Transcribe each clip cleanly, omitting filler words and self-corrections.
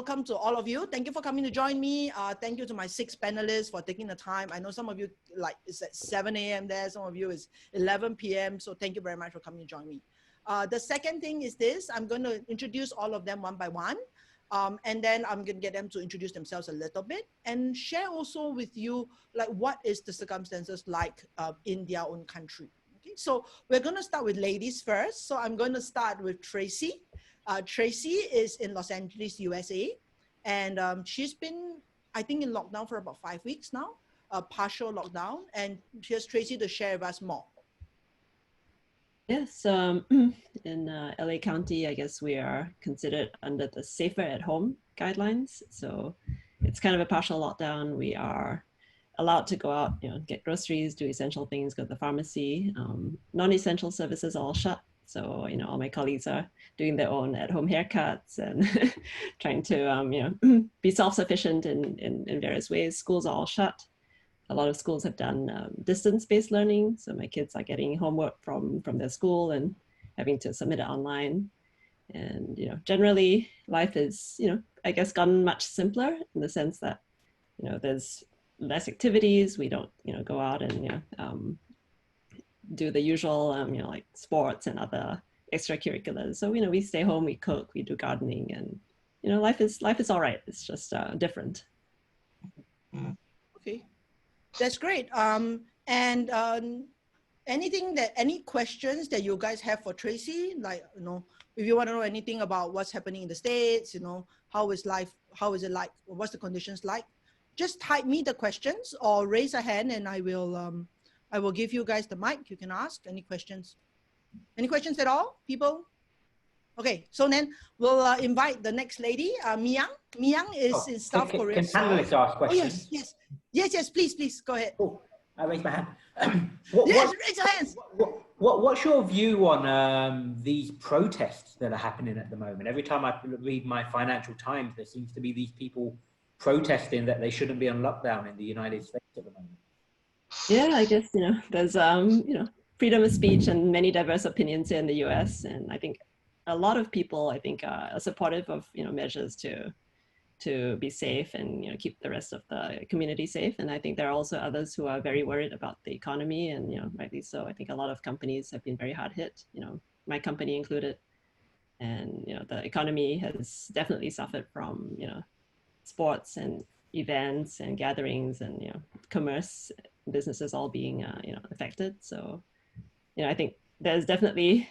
welcome to all of you. Thank you for coming to join me. Thank you to my 6 panelists for taking the time. I know some of you, like, it's at 7 a.m. there. Some of you is 11 p.m. So thank you very much for coming to join me. The second thing is this. I'm going to introduce all of them one by one. And then I'm going to get them to introduce themselves a little bit and share also with you, like, what is the circumstances like in their own country. Okay, so we're going to start with ladies first. So I'm going to start with Tracy. Tracy is in Los Angeles, USA. And she's been, I think, in lockdown for about 5 weeks now, a partial lockdown. And here's Tracy to share with us more. Yes, in LA County, I guess we are considered under the safer at home guidelines. So it's kind of a partial lockdown. We are allowed to go out, get groceries, do essential things, go to the pharmacy. Non-essential services are all shut. So, all my colleagues are doing their own at-home haircuts and trying to, be self-sufficient in various ways. Schools are all shut. A lot of schools have done distance-based learning. So my kids are getting homework from their school and having to submit it online. And, generally life is, I guess gotten much simpler in the sense that, there's less activities. We don't, go out and, do the usual, like sports and other extracurriculars. So, we stay home, we cook, we do gardening, and, life is all right. It's just different. Okay. That's great. Any questions that you guys have for Tracy? Like, if you want to know anything about what's happening in the States, how is life, how is it like, what's the conditions like? Just type me the questions or raise a hand and I will give you guys the mic. You can ask any questions. Any questions at all, people? Okay, so then we'll invite the next lady, Myang. Myang is in South Korea. Can panelists ask questions? Yes, please, go ahead. Oh, I raised my hand. Yes, raise your hands. What's your view on these protests that are happening at the moment? Every time I read my Financial Times, there seems to be these people protesting that they shouldn't be on lockdown in the United States at the moment. Yeah, I guess, there's, freedom of speech and many diverse opinions here in the US. And I think a lot of people, are supportive of, measures to be safe and, keep the rest of the community safe. And I think there are also others who are very worried about the economy and, rightly so. I think a lot of companies have been very hard hit, my company included. And, the economy has definitely suffered from, sports and events and gatherings and, commerce businesses all being, affected. So, I think there's definitely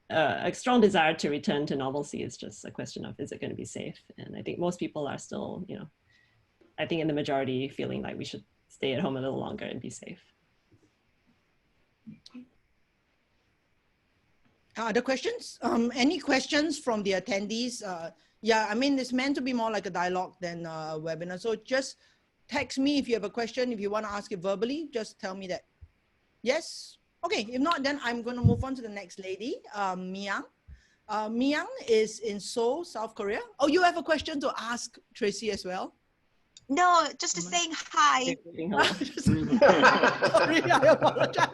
a strong desire to return to normalcy. It's just a question of, is it going to be safe? And I think most people are still, I think in the majority feeling like we should stay at home a little longer and be safe. Other questions? Any questions from the attendees? Yeah, I mean, it's meant to be more like a dialogue than a webinar. So just text me if you have a question. If you want to ask it verbally, just tell me that. Yes? Okay, if not, then I'm going to move on to the next lady, Myang. Myang is in Seoul, South Korea. Oh, you have a question to ask Tracy as well? No, just saying hi. Sorry, I apologize.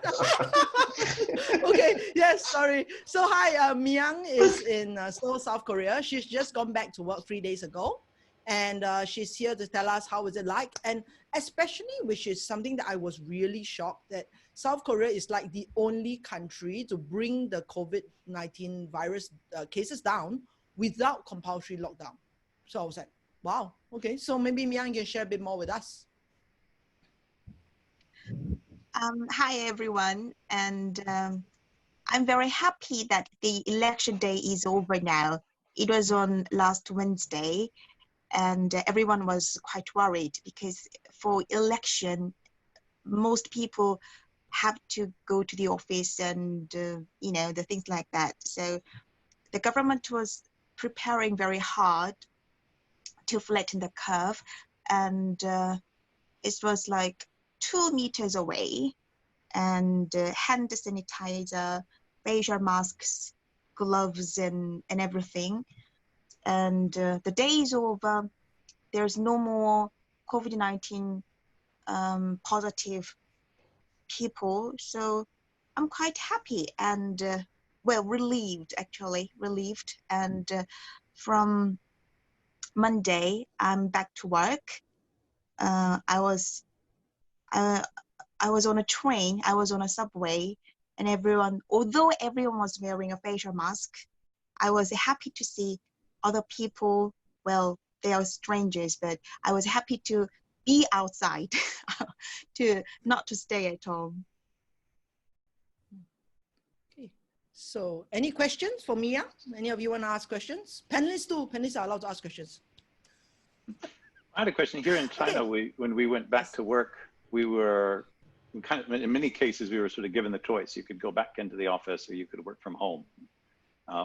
Okay, yes, sorry. So hi, Myang is in Seoul, South Korea. She's just gone back to work 3 days ago. And she's here to tell us how is it like. And especially, which is something that I was really shocked, that South Korea is like the only country to bring the COVID-19 virus cases down without compulsory lockdown. So I was like, wow, okay. So maybe Myang can share a bit more with us. Hi, everyone. And I'm very happy that the election day is over now. It was on last Wednesday. And everyone was quite worried because for election, most people have to go to the office and, the things like that. So the government was preparing very hard to flatten the curve. And it was like 2 meters away, and hand sanitizer, facial masks, gloves, and everything. And the day is over. There's no more COVID-19 positive people. So I'm quite happy and, well, relieved, actually, relieved. And from Monday, I'm back to work. I was on a train, I was on a subway, and although everyone was wearing a facial mask, I was happy to see other people. Well, they are strangers, but I was happy to be outside, not to stay at home. Okay. So any questions for Mia? Any of you want to ask questions? Panelists too. Panelists are allowed to ask questions. I had a question here in China. Okay. When we went back to work, we were kind of, in many cases, we were sort of given the choice. You could go back into the office or you could work from home.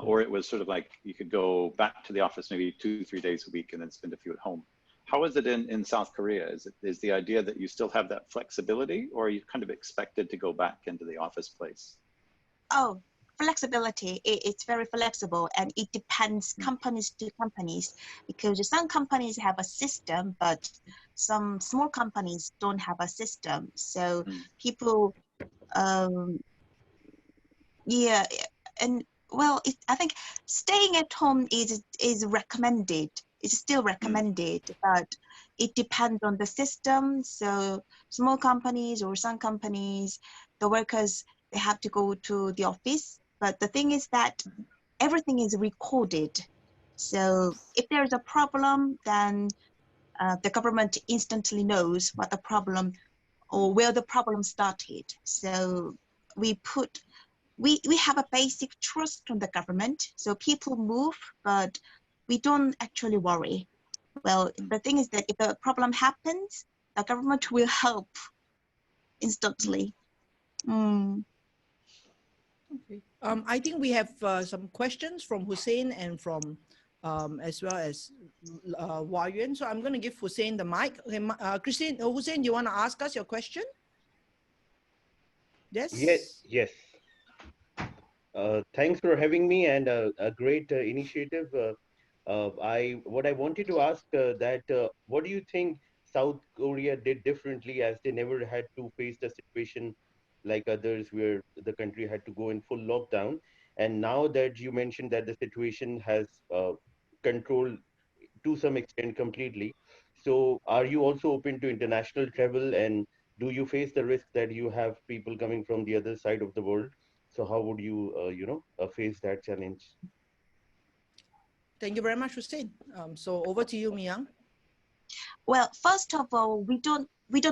Or it was sort of like you could go back to the office maybe 2-3 days a week and then spend a few at home. How is it in South Korea? Is the idea that you still have that flexibility, or are you kind of expected to go back into the office place? Oh, flexibility, it's very flexible, and it depends companies to companies, because some companies have a system, but some small companies don't have a system. So people, yeah, and well, I think staying at home is recommended. It's still recommended, but it depends on the system. So small companies or some companies, the workers, they have to go to the office. But the thing is that everything is recorded. So if there's a problem, then the government instantly knows what the problem or where the problem started. So we have a basic trust from the government. So people move, but we don't actually worry. Well, the thing is that if a problem happens, the government will help instantly. Okay. I think we have some questions from Hussein and from as well as Hua Yuan. So I'm going to give Hussein the mic. Okay, Hussein, do you want to ask us your question? Yes. Yes. Thanks for having me, and a great initiative. What I wanted to ask what do you think South Korea did differently, as they never had to face the situation like others where the country had to go in full lockdown? And now that you mentioned that the situation has controlled to some extent completely, so are you also open to international travel, and do you face the risk that you have people coming from the other side of the world? So how would you, face that challenge? Thank you very much, Hussein. So over to you, Mia. Well, first of all, we don't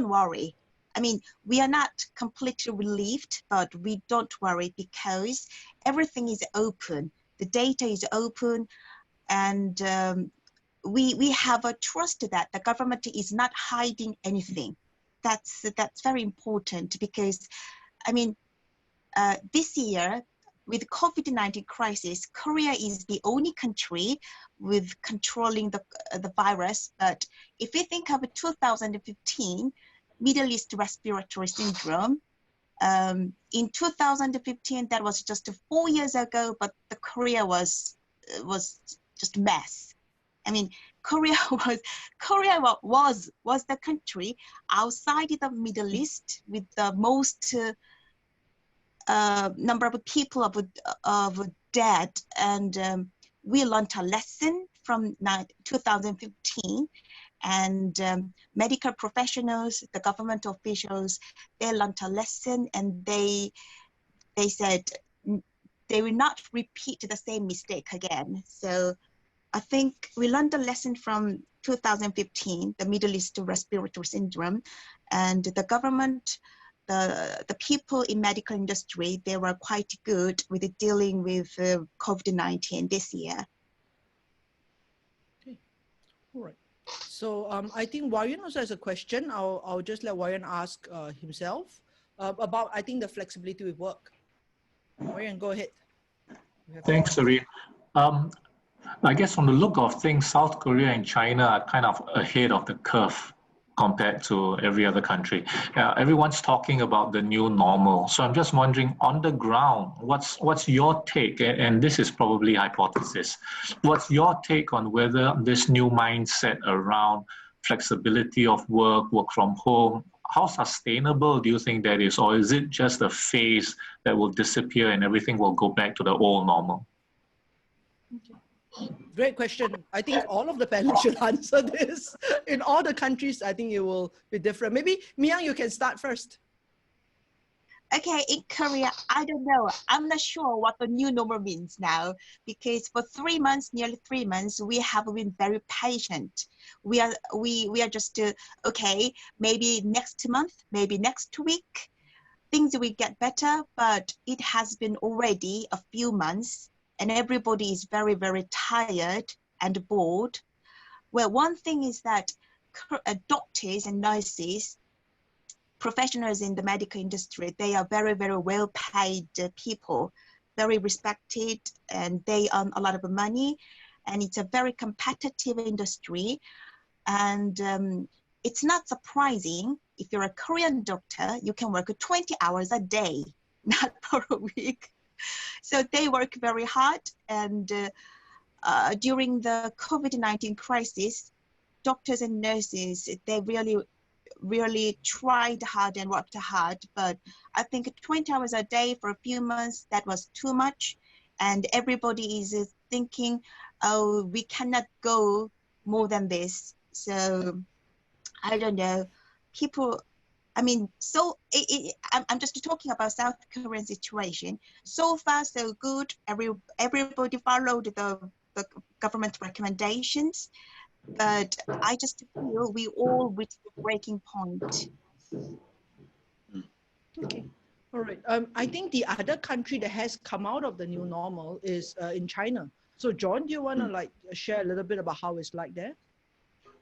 worry. I mean, we are not completely relieved, but we don't worry because everything is open. The data is open, and we have a trust that the government is not hiding anything. That's very important, because, I mean, this year, with COVID-19 crisis, Korea is the only country with controlling the virus. But if we think of 2015, Middle East respiratory syndrome, in 2015, that was just 4 years ago, but the Korea was just a mess. I mean, Korea was the country outside the Middle East with the most number of people of dead, and we learned a lesson from 2015, and medical professionals, the government officials, they learned a lesson, and they said they will not repeat the same mistake again. So I think we learned a lesson from 2015, the Middle East respiratory syndrome, and the government, the people in medical industry, they were quite good with dealing with COVID-19 this year. Okay, all right. So I think Hua Yuan also has a question. I'll just let Hua Yuan ask himself about, I think, the flexibility with work. Hua Yuan, go ahead. Thanks, Serene. I guess from the look of things, South Korea and China are kind of ahead of the curve compared to every other country. Everyone's talking about the new normal. So I'm just wondering, on the ground, what's your take? And this is probably hypothesis. What's your take on whether this new mindset around flexibility of work from home, how sustainable do you think that is? Or is it just a phase that will disappear and everything will go back to the old normal? Okay. Great question. I think all of the panelists should answer this. In all the countries, I think it will be different. Maybe Miang, you can start first. Okay, in Korea, I don't know. I'm not sure what the new normal means now, because for 3 months, nearly 3 months, we have been very patient. We are just okay. Maybe next month, maybe next week, things will get better. But it has been already a few months, and everybody is very, very tired and bored. Well, one thing is that doctors and nurses, professionals in the medical industry, they are very, very well paid people, very respected, and they earn a lot of money. And it's a very competitive industry. And it's not surprising if you're a Korean doctor, you can work 20 hours a day, not per week. So they work very hard. And during the COVID-19 crisis, doctors and nurses, they really tried hard and worked hard, but I think 20 hours a day for a few months, that was too much. And everybody is thinking, oh, we cannot go more than this. So I don't know, people, I mean, so I'm just talking about South Korean situation. So far, so good. Everybody followed the government recommendations. But I just feel we all reached the breaking point. Okay. All right. I think the other country that has come out of the new normal is in China. So John, do you want to share a little bit about how it's like there?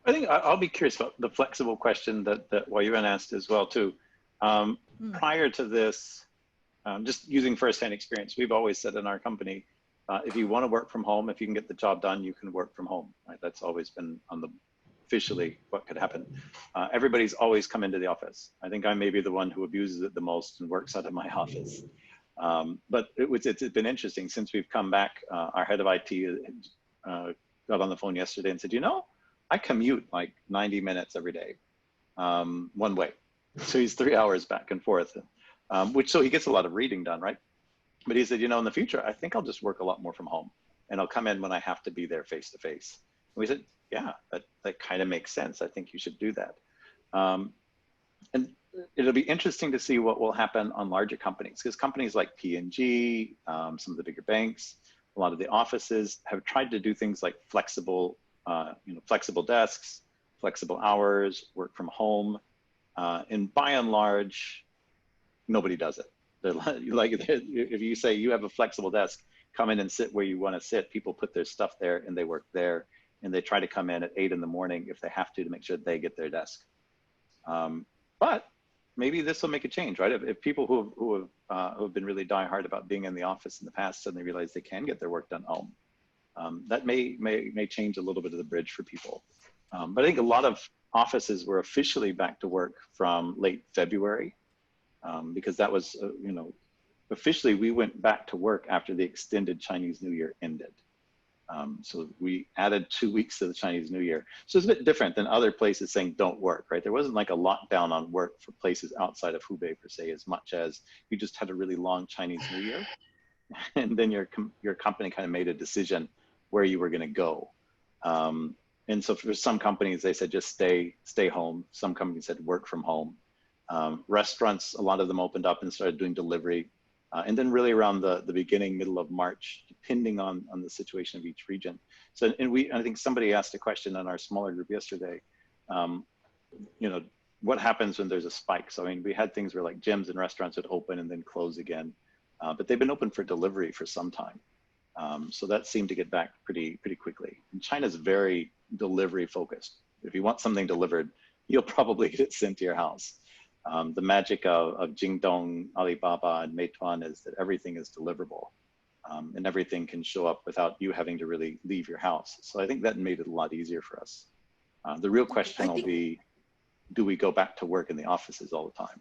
I think I'll be curious about the flexible question that Wayuan asked as well too. Prior to this, just using firsthand experience, we've always said in our company, if you want to work from home, if you can get the job done, you can work from home. Right? That's always been on the officially what could happen. Everybody's always come into the office. I think I may be the one who abuses it the most and works out of my office. But it's been interesting since we've come back. Our head of IT got on the phone yesterday and said, you know, I commute like 90 minutes every day, one way. So he's 3 hours back and forth, so he gets a lot of reading done, right? But he said, you know, in the future, I think I'll just work a lot more from home and I'll come in when I have to be there face to face. And we said, yeah, that kind of makes sense. I think you should do that. And it'll be interesting to see what will happen on larger companies, because companies like P&G, some of the bigger banks, a lot of the offices have tried to do things like flexible desks, flexible hours, work from home. And by and large, nobody does it. Like if you say you have a flexible desk, come in and sit where you want to sit, people put their stuff there and they work there, and they try to come in at 8 in the morning if they have to make sure they get their desk. But maybe this will make a change, right? If people who have been really diehard about being in the office in the past suddenly realize they can get their work done home, that may change a little bit of the bridge for people. But I think a lot of offices were officially back to work from late February. Because that was, officially we went back to work after the extended Chinese New Year ended. So we added 2 weeks to the Chinese New Year. So it's a bit different than other places saying don't work, right? There wasn't like a lockdown on work for places outside of Hubei per se, as much as you just had a really long Chinese New Year. And then your company kind of made a decision where you were going to go. And so for some companies, they said just stay home. Some companies said work from home. Restaurants, a lot of them opened up and started doing delivery. And then really around the beginning, middle of March, depending on the situation of each region. So, I think somebody asked a question on our smaller group yesterday, what happens when there's a spike? So, I mean, we had things where like gyms and restaurants would open and then close again, but they've been open for delivery for some time. So that seemed to get back pretty quickly. And China's very delivery focused. If you want something delivered, you'll probably get it sent to your house. The magic of Jingdong, Alibaba, and Meituan is that everything is deliverable, and everything can show up without you having to really leave your house. So I think that made it a lot easier for us. The real question will be, do we go back to work in the offices all the time?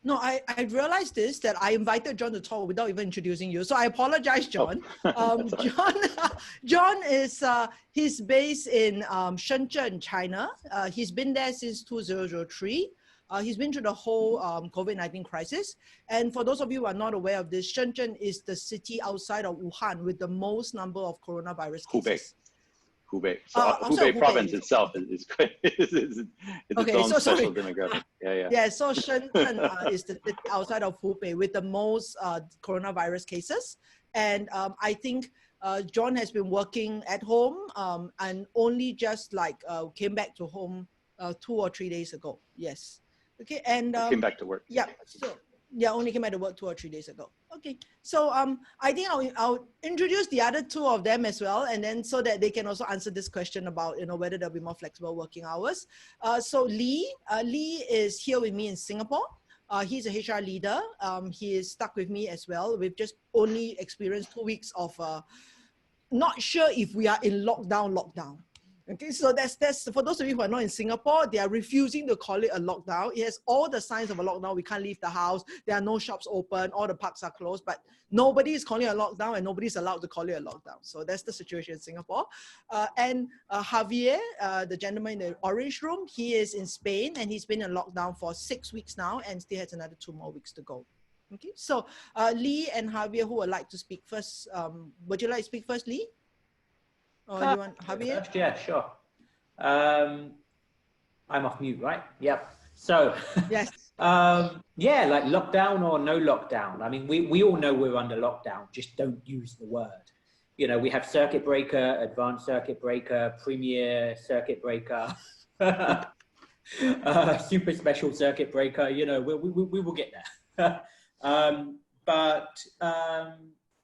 No, I realized this, that I invited John to talk without even introducing you. So I apologize, John. John is, he's based in Shenzhen, China. He's been there since 2003. He's been through the whole COVID-19 crisis. And for those of you who are not aware of this, Shenzhen is the city outside of Wuhan with the most number of coronavirus cases. Hubei. So Hubei province itself is its own special demographic. Yeah. So Shenzhen is the city outside of Hubei with the most coronavirus cases. And I think John has been working at home and only just came back to home 2 or 3 days ago. Yes. Okay. And came back to work. Yeah. So yeah, only came back to work 2 or 3 days ago. Okay. So I think I'll introduce the other two of them as well, and then so that they can also answer this question about whether there'll be more flexible working hours. So Lee is here with me in Singapore. He's a HR leader. He is stuck with me as well. We've just only experienced 2 weeks of not sure if we are in lockdown. Okay, so that's for those of you who are not in Singapore, they are refusing to call it a lockdown. It has all the signs of a lockdown. We can't leave the house. There are no shops open. All the parks are closed, but nobody is calling it a lockdown and nobody's allowed to call it a lockdown. So that's the situation in Singapore. And Javier, the gentleman in the orange room, he is in Spain and he's been in lockdown for 6 weeks now and still has another 2 more weeks to go. Okay, so Lee and Javier, who would like to speak first? Would you like to speak first, Lee? Or you want Javier? Yeah, sure. I'm off mute, right? Yep. So, yes. Yeah, like lockdown or no lockdown. I mean, we all know we're under lockdown, just don't use the word. We have circuit breaker, advanced circuit breaker, premier circuit breaker, super special circuit breaker. We will get there.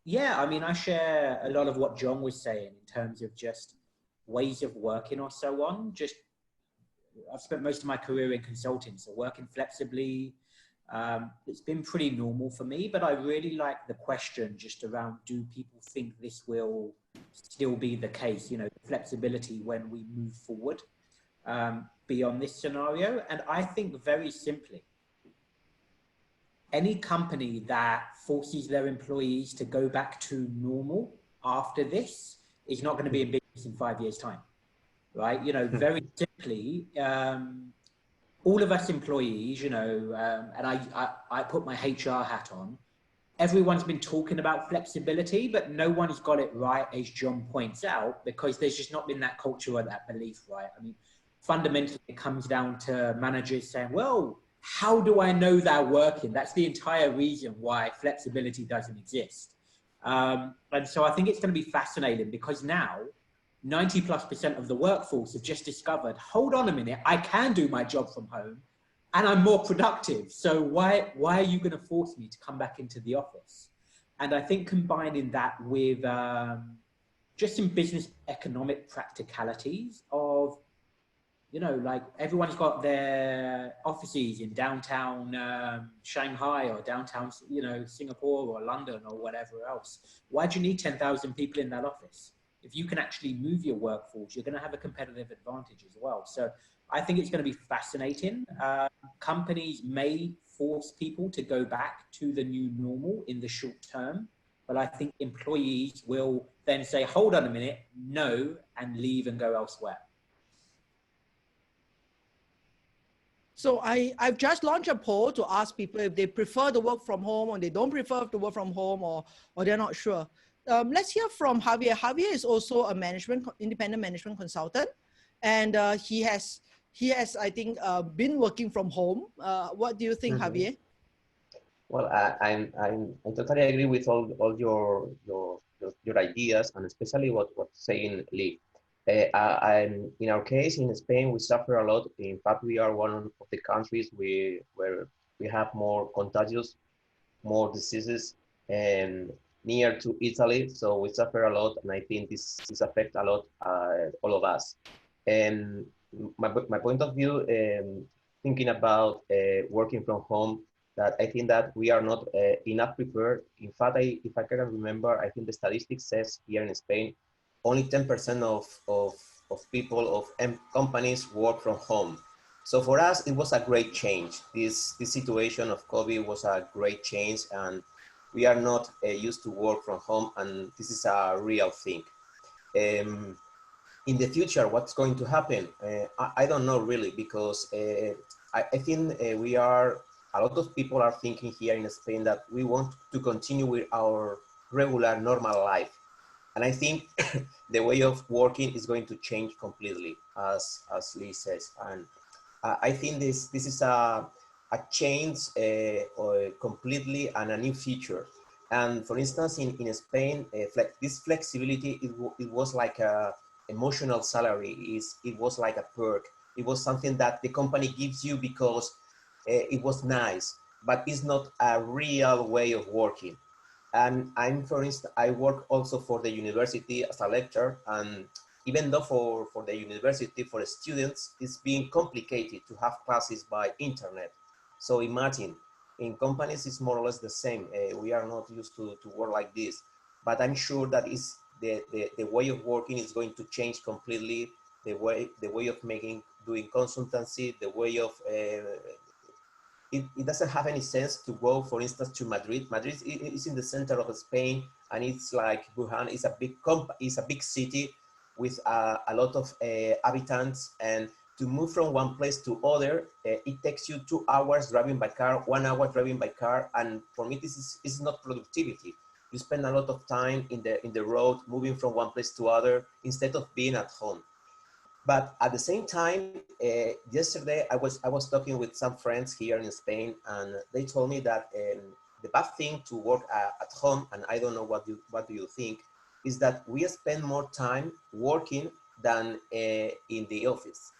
Yeah, I mean, I share a lot of what John was saying in terms of just ways of working or so on. I've spent most of my career in consulting, so working flexibly. It's been pretty normal for me, but I really like the question just around, do people think this will still be the case, flexibility when we move forward beyond this scenario? And I think very simply, any company that forces their employees to go back to normal after this is not going to be in business in 5 years' time, right? Very simply, all of us employees, and I put my HR hat on, everyone's been talking about flexibility, but no one's got it right, as John points out, because there's just not been that culture or that belief, right? I mean, fundamentally, it comes down to managers saying, well, how do I know they're working? That's the entire reason why flexibility doesn't exist. And so I think it's going to be fascinating because now 90+% of the workforce have just discovered, hold on a minute, I can do my job from home and I'm more productive. So why are you going to force me to come back into the office? And I think combining that with just some business economic practicalities of, like everyone's got their offices in downtown Shanghai or downtown, Singapore or London or whatever else. Why do you need 10,000 people in that office? If you can actually move your workforce, you're going to have a competitive advantage as well. So I think it's going to be fascinating. Companies may force people to go back to the new normal in the short term, but I think employees will then say, hold on a minute, no, and leave and go elsewhere. So I've just launched a poll to ask people if they prefer to work from home or they don't prefer to work from home or they're not sure. Let's hear from Javier. Javier is also a independent management consultant, and he has I think been working from home. What do you think, Javier? Well, I totally agree with all your ideas, and especially what saying Lee. In our case in Spain, we suffer a lot. In fact, we are one of the countries where we have more contagious, more diseases, and near to Italy. So we suffer a lot, and I think this affects a lot all of us. And my point of view, thinking about working from home, that I think that we are not enough prepared. In fact, if I can remember, I think the statistics says here in Spain, only 10% of people, of companies work from home. So for us, it was a great change. This situation of COVID was a great change, and we are not used to work from home, and this is a real thing. In the future, what's going to happen? I don't know really, because I think a lot of people are thinking here in Spain that we want to continue with our regular normal life. And I think the way of working is going to change completely, as Lee says. And I think this is a change completely, and a new feature. And for instance, in Spain, this flexibility, it was like a emotional salary. It was like a perk. It was something that the company gives you because it was nice, but it's not a real way of working. And for instance, I work also for the university as a lecturer, and even though for the university, for the students, it's being complicated to have classes by internet. So imagine, in companies, it's more or less the same. We are not used to work like this, but I'm sure that is the way of working is going to change completely. The way of doing consultancy, the way of it doesn't have any sense to go, for instance, to Madrid. Madrid is in the center of Spain, and it's like Wuhan is a big city with a lot of inhabitants, and to move from one place to other, it takes you 2 hours driving by car, 1 hour driving by car, and for me this is not productivity. You spend a lot of time in the road, moving from one place to other, instead of being at home. But at the same time, yesterday I was talking with some friends here in Spain, and they told me that the bad thing to work at home, and I don't know what do you think, is that we spend more time working than in the office,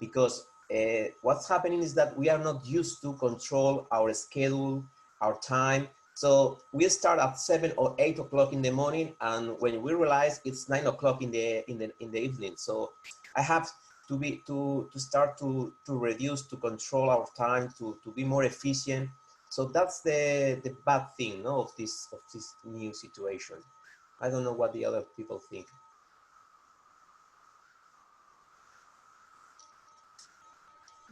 because what's happening is that we are not used to control our schedule, our time. So we start at 7 or 8 o'clock in the morning, and when we realize it's 9 o'clock in the evening. So I have to start to reduce, to control our time, to be more efficient. So that's the bad thing, no, of this new situation. I don't know what the other people think.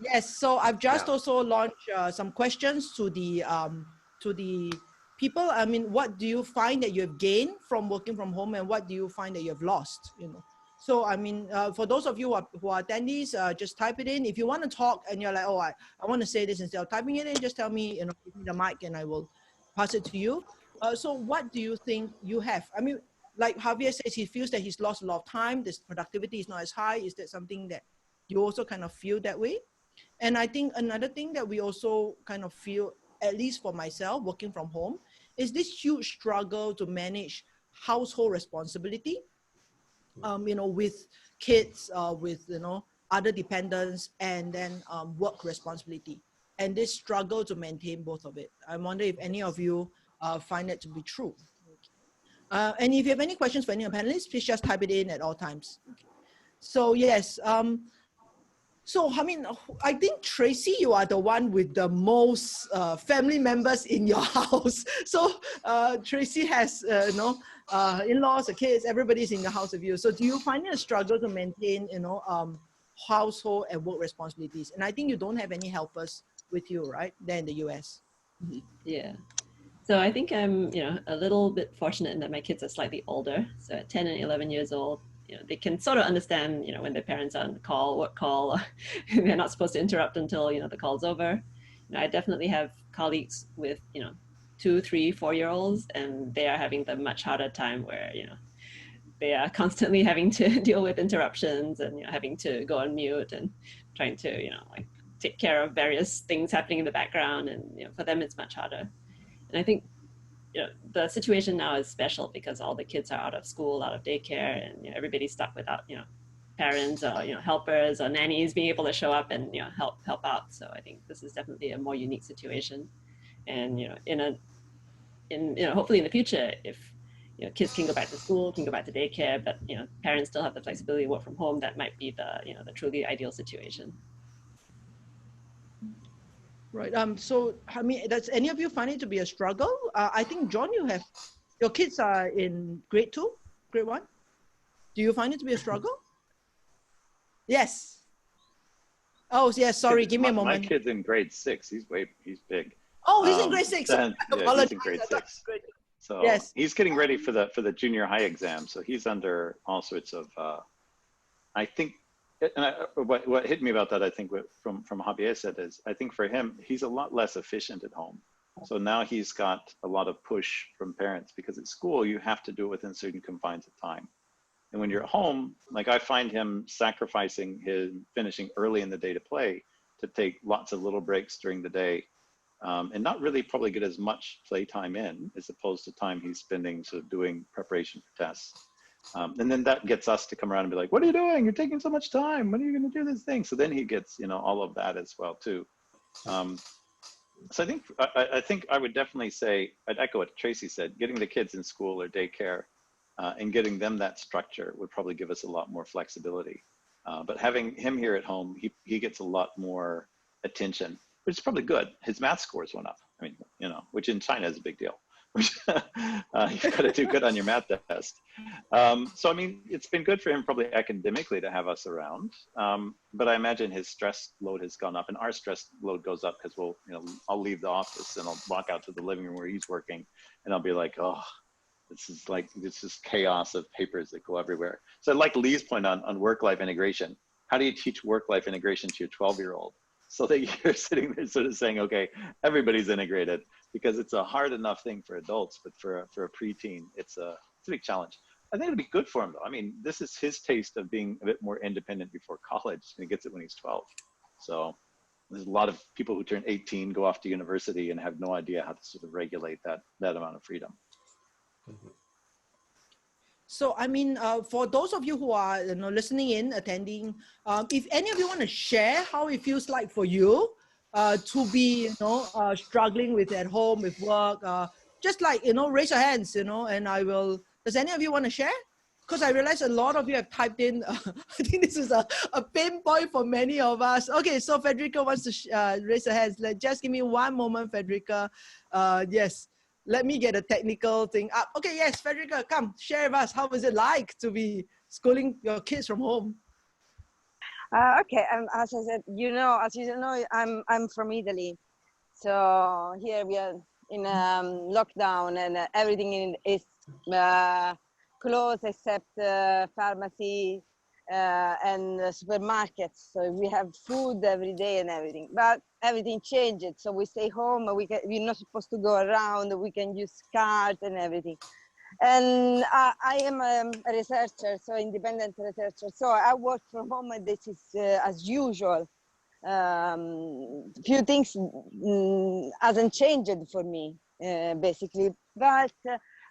Yes, so I've just also launched some questions to the people. I mean, what do you find that you've gained from working from home, and what do you find that you've lost? You know, so I mean, for those of you who are attendees, just type it in. If you want to talk and you're like, oh, I want to say this, instead of typing it in, just tell me, you know, give me the mic and I will pass it to you. So what do you think you have? I mean, like Javier says, he feels that he's lost a lot of time. This productivity is not as high. Is that something that you also kind of feel that way? And I think another thing that we also kind of feel, at least for myself, working from home, is this huge struggle to manage household responsibility, you know, with kids, with, you know, other dependents, and then work responsibility. And this struggle to maintain both of it. I wonder if any of you find that to be true. And if you have any questions for any of the panelists, please just type it in at all times. So yes, so, I mean, I think, Tracy, you are the one with the most family members in your house. So, Tracy has, you know, in-laws, kids, everybody's in the house with you. So, do you find it a struggle to maintain, you know, household and work responsibilities? And I think you don't have any helpers with you, right, there in the US? Mm-hmm. Yeah. So I think I'm, you know, a little bit fortunate in that my kids are slightly older. So at 10 and 11 years old, you know, they can sort of understand, you know, when their parents are on the call, what call, they're not supposed to interrupt until, you know, the call's over. You know, I definitely have colleagues with, you know, 2, 3, 4-year-olds, and they are having the much harder time where, you know, they are constantly having to deal with interruptions and, you know, having to go on mute and trying to, you know, like take care of various things happening in the background. And, you know, for them, it's much harder. And I think, you know, the situation now is special because all the kids are out of school, out of daycare, and, you know, everybody's stuck without, you know, parents or, you know, helpers or nannies being able to show up and, you know, help out. So I think this is definitely a more unique situation. And, you know, you know, hopefully in the future, if, you know, kids can go back to school, can go back to daycare, but, you know, parents still have the flexibility to work from home, that might be the, you know, the truly ideal situation. Right. So, I mean, does any of you find it to be a struggle? I think, John, your kids are in grade 2, grade 1. Do you find it to be a struggle? Yes. Oh, yes, sorry, give me a My moment. kid's in grade 6. He's big. Oh, he's in grade 6. Yeah, Apologize. he's in grade 6. So yes. he's getting ready for the junior high exam. So he's under all sorts of, I think, and what hit me about that, I think from Javier said is, I think for him, he's a lot less efficient at home. So now he's got a lot of push from parents, because at school, you have to do it within certain confines of time. And when you're at home, like I find him sacrificing his finishing early in the day to play, to take lots of little breaks during the day, and not really probably get as much playtime in as opposed to time he's spending sort of doing preparation for tests. And then that gets us to come around and be like, what are you doing? You're taking so much time. When are you going to do this thing? So then he gets, all of that as well too. So I think I would definitely say, I'd echo what Tracy said, getting the kids in school or daycare and getting them that structure would probably give us a lot more flexibility. But having him here at home, he gets a lot more attention, which is probably good. His math scores went up. I mean, which in China is a big deal. You've got to do good on your math test. So, I mean, it's been good for him probably academically to have us around. But I imagine his stress load has gone up, and our stress load goes up because I'll leave the office and I'll walk out to the living room where he's working, and I'll be like, oh, this is chaos of papers that go everywhere. So I like Lee's point on work-life integration. How do you teach work-life integration to your 12-year-old? So that you're sitting there sort of saying, okay, everybody's integrated, because it's a hard enough thing for adults, but for a preteen, it's a big challenge. I think it'd be good for him though. I mean, this is his taste of being a bit more independent before college, and he gets it when he's 12. So there's a lot of people who turn 18, go off to university and have no idea how to sort of regulate that amount of freedom. So, I mean, for those of you who are listening in, attending, if any of you want to share how it feels like for you to be, struggling with at home, with work, just like, raise your hands, and I will. Does any of you want to share? Because I realize a lot of you have typed in. I think this is a pain point for many of us. Okay, so Federica wants to raise her hands. Just give me one moment, Federica. Yes. Let me get a technical thing up. Okay, yes, Federica, come share with us. How was it like to be schooling your kids from home? Okay, as I said, as you know, I'm from Italy, so here we are in lockdown, and everything is closed except pharmacy and supermarkets. So we have food every day and everything, but everything changed. So we stay home. We're not supposed to go around. We can use cards and everything. And I am a researcher, so independent researcher. So I work from home, and this is as usual. Few things hasn't changed for me, basically. But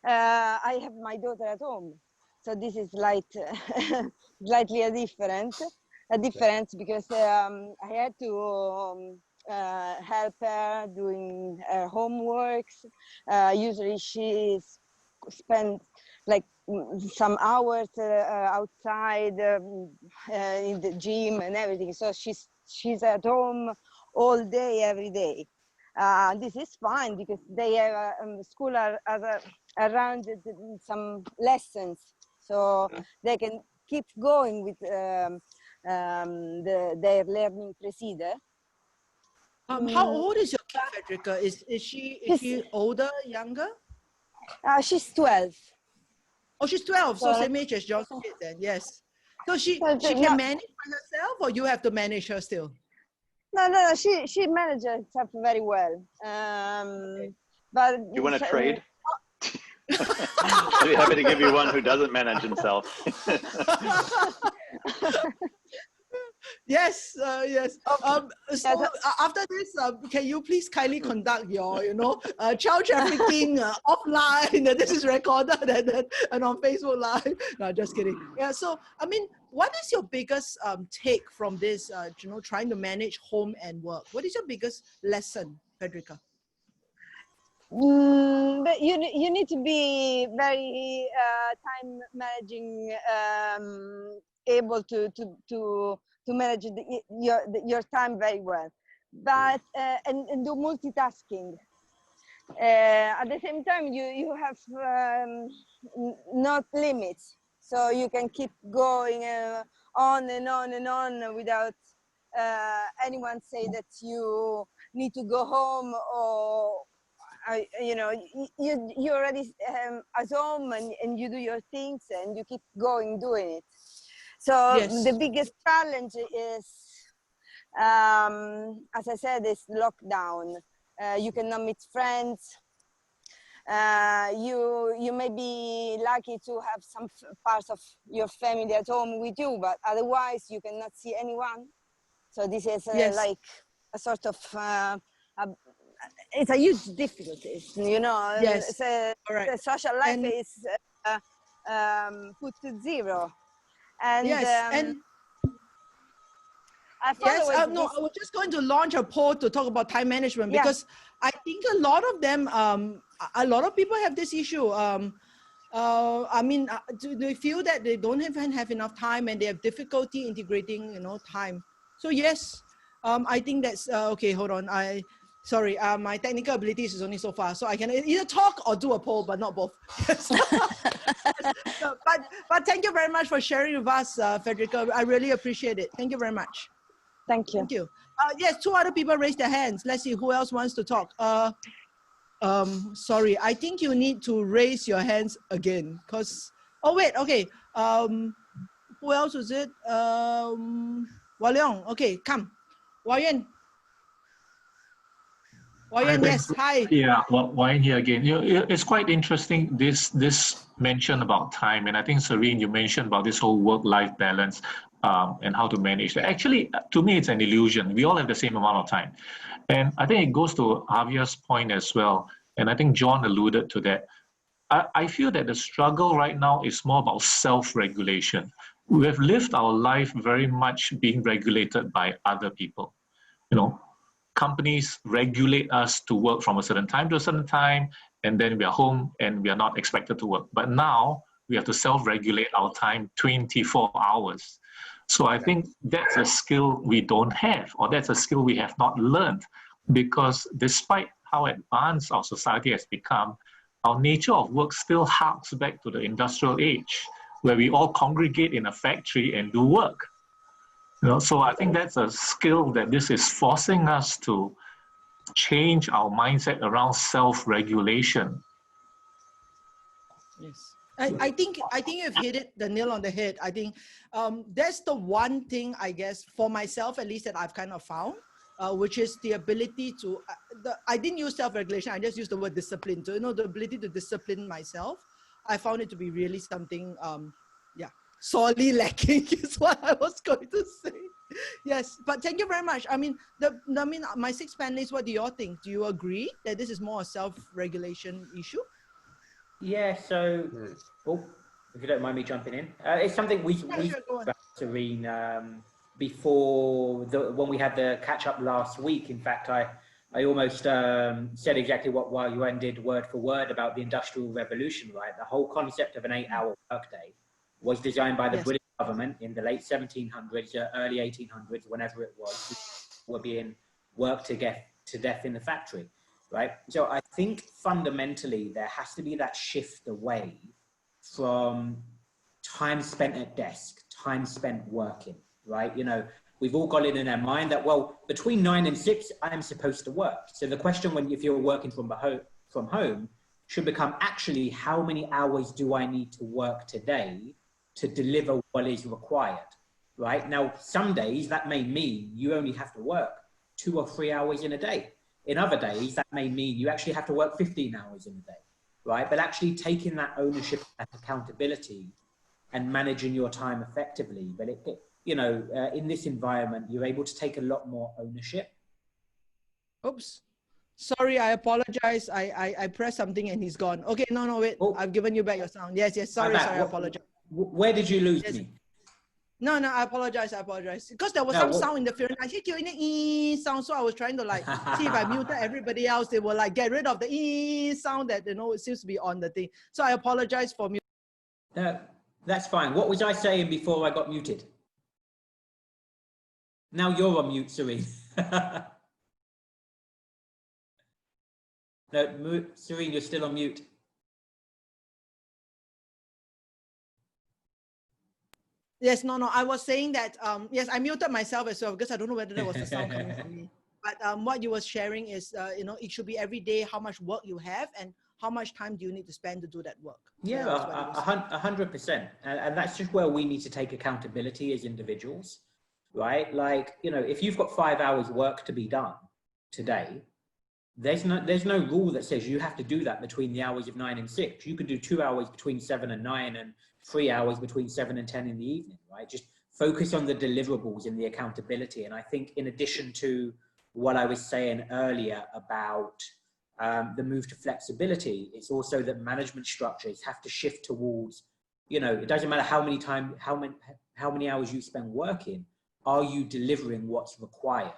I have my daughter at home. So this is slightly a difference because I had to help her doing her homeworks. Usually she spends like some hours outside in the gym and everything. So she's at home all day, every day. This is fine because they have school around some lessons. So they can keep going with their learning procedure. How old is your kid, Federica? Is she older, younger? She's 12. Oh, she's 12. So same age as your kid then, yes. So she can manage by herself, or you have to manage her still? No. She manages herself very well. Okay. But you want to trade? I'd be happy to give you one who doesn't manage himself. Yes, yes. So after this, can you please kindly conduct your, child trafficking offline? This is recorded and on Facebook Live. No, just kidding. Yeah. So, I mean, what is your biggest take from this? Trying to manage home and work. What is your biggest lesson, Federica? But you need to be very time managing, able to manage your time very well, but and do multitasking. At the same time, you have not limits, so you can keep going on and on and on without anyone say that you need to go home, or you know, you already at home, and you do your things and you keep going doing it. So Yes. the biggest challenge is, as I said, is lockdown. You cannot meet friends. You may be lucky to have some parts of your family at home with you, but otherwise you cannot see anyone. So this is Yes. like a sort of it's a huge difficulty, you know. Yes. The social life And is put to zero, and yes, and I follow yes, no, I was just going to launch a poll to talk about time management, because I think a lot of them, a lot of people have this issue. I mean, do they feel that they don't even have enough time and they have difficulty integrating, you know, time? So yes, I think that's okay. Hold on, sorry, my technical abilities is only so far, so I can either talk or do a poll, but not both. Yes. So, but thank you very much for sharing with us, Federica. I really appreciate it. Thank you very much. Thank you. Thank you. Yes, 2 other people raised their hands. Let's see who else wants to talk. Sorry, I think you need to raise your hands again, because, oh wait, okay. Who else was it? Wah Leong, okay, come. Wah Yuan. Wah Yuan, yes, hi. Yeah, well, Wayne here again. It's quite interesting, this mention about time, and I think, Serene, you mentioned about this whole work-life balance and how to manage that. Actually, to me, it's an illusion. We all have the same amount of time. And I think it goes to Javier's point as well, and I think John alluded to that. I feel that the struggle right now is more about self-regulation. We have lived our life very much being regulated by other people. You know, companies regulate us to work from a certain time to a certain time, and then we are home and we are not expected to work. But now we have to self-regulate our time 24 hours. So I think that's a skill we don't have, or that's a skill we have not learned, because despite how advanced our society has become, our nature of work still harks back to the industrial age, where we all congregate in a factory and do work. You know, so I think that's a skill that this is forcing us to change our mindset around self-regulation. Yes. I think you've hit the nail on the head. I think that's the one thing, I guess, for myself at least, that I've kind of found, which is the ability to, I didn't use self-regulation, I just used the word discipline. So, you know, the ability to discipline myself, I found it to be really something, sorely lacking is what I was going to say. Yes, but thank you very much. I mean, my 6 panelists, what do you all think? Do you agree that this is more a self-regulation issue? Yeah, so, if you don't mind me jumping in, it's something we about, Serene, before when we had the catch up last week. In fact, I almost said exactly what Yuan did word for word about the Industrial Revolution, right? The whole concept of an 8-hour workday was designed by the British government in the late 1700s, early 1800s, whenever it was, were being worked to death in the factory, right? So I think fundamentally there has to be that shift away from time spent at desk, time spent working, right? You know, we've all got it in our mind that, well, between 9 and 6, I'm supposed to work. So the question, if you're working from home, should become, actually, how many hours do I need to work today to deliver what is required, right? Now, some days that may mean you only have to work 2 or 3 hours in a day. In other days, that may mean you actually have to work 15 hours in a day, right? But actually taking that ownership and accountability and managing your time effectively. But in this environment, you're able to take a lot more ownership. Oops. Sorry, I apologize. I pressed something and he's gone. Okay, no, wait. Oh. I've given you back your sound. Yes, sorry, I apologize. Where did you lose me? No, I apologize. Because there was some sound interference. I hear you in the sound, so I was trying to see if I muted everybody else. They will get rid of the sound that, it seems to be on the thing. So I apologize for muting. No, that's fine. What was I saying before I got muted? Now you're on mute, Serene. No, Serene, you're still on mute. Yes, no. I was saying that, yes, I muted myself as well because I don't know whether there was a sound coming from me. But what you were sharing is, it should be every day how much work you have and how much time do you need to spend to do that work. Yeah, 100%. And that's just where we need to take accountability as individuals, right? Like, if you've got 5 hours work to be done today, there's no rule that says you have to do that between the hours of 9 and 6. You could do 2 hours between 7 and 9 and 3 hours between 7 and 10 in the evening, right? Just focus on the deliverables and the accountability. And I think in addition to what I was saying earlier about the move to flexibility, it's also that management structures have to shift towards, it doesn't matter how many hours you spend working, are you delivering what's required?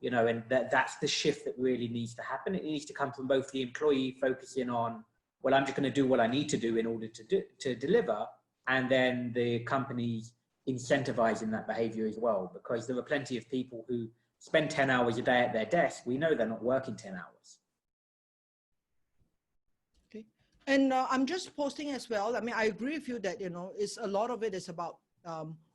And that's the shift that really needs to happen. It needs to come from both the employee focusing on, well, I'm just going to do what I need to do in order to deliver, and then the companies incentivizing that behavior as well, because there are plenty of people who spend 10 hours a day at their desk. We know they're not working 10 hours. Okay. And I'm just posting as well. I mean, I agree with you that, it's a lot of it is about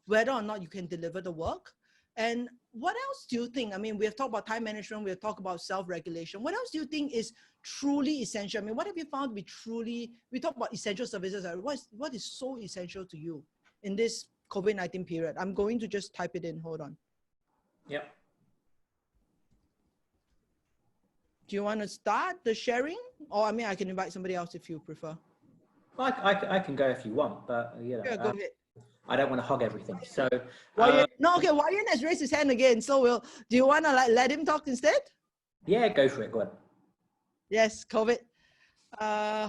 whether or not you can deliver the work. And what else do you think? I mean, we have talked about time management, we have talked about self-regulation. What else do you think is truly essential? I mean, what have you found to be we talk about essential services. What is so essential to you in this COVID-19 period? I'm going to just type it in, hold on. Yep. Do you want to start the sharing? Or I mean, I can invite somebody else if you prefer. Well, I can go if you want, but Yeah, go ahead. I don't want to hog everything. So Wyan has raised his hand again. So do you want to let him talk instead? Yeah, go for it. Go on. Yes, COVID.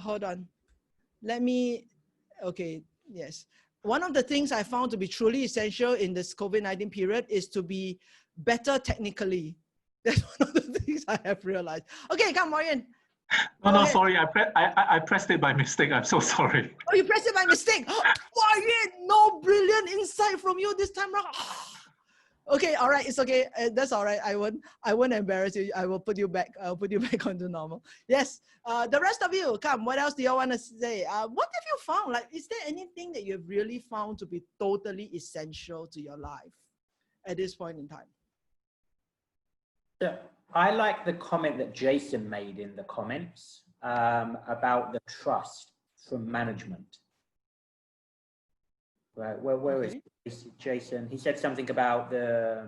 Hold on. Okay, yes. One of the things I found to be truly essential in this COVID-19 period is to be better technically. That's one of the things I have realized. Okay, come, Wyan. No, sorry, I pressed it by mistake. I'm so sorry. Oh, you pressed it by mistake. Wyan, no brilliant insight from you this time around. Okay, all right, it's okay. That's all right. I won't embarrass you. I will put you back. I'll put you back onto normal. Yes. The rest of you, come. What else do you want to say? What have you found? Like, is there anything that you've really found to be totally essential to your life at this point in time? So I like the comment that Jason made in the comments about the trust from management. Right, where is Jason? He said something about the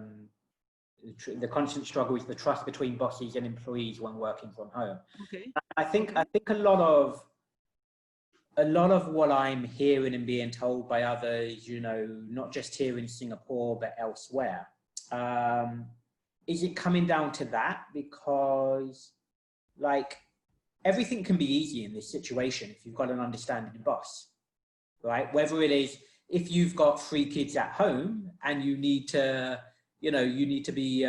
constant struggle is the trust between bosses and employees when working from home. Okay. I think a lot of what I'm hearing and being told by others, not just here in Singapore but elsewhere, is it coming down to that? Because like everything can be easy in this situation if you've got an understanding boss, right? Whether it is if you've got 3 kids at home and you need to be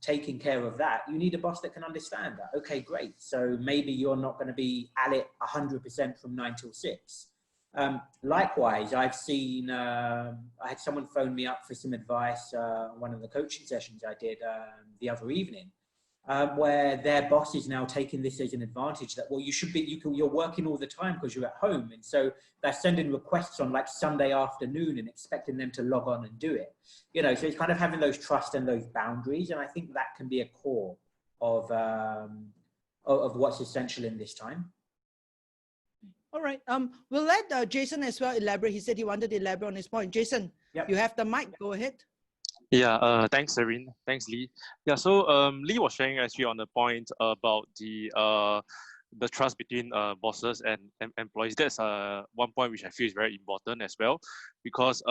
taking care of that, you need a boss that can understand that. Okay, great. So maybe you're not going to be at it 100% from 9 till 6. Likewise, I've seen, I had someone phone me up for some advice, one of the coaching sessions I did the other evening, where their boss is now taking this as an advantage that, well, you're working all the time because you're at home. And so they're sending requests on like Sunday afternoon and expecting them to log on and do it. So it's kind of having those trust and those boundaries. And I think that can be a core of what's essential in this time. All right. We'll let Jason as well elaborate. He said he wanted to elaborate on his point. Jason, yep. You have the mic. Go ahead. Yeah, thanks, Serene. Thanks, Lee. Yeah, so Lee was sharing actually on the point about the trust between bosses and employees. That's one point which I feel is very important as well, because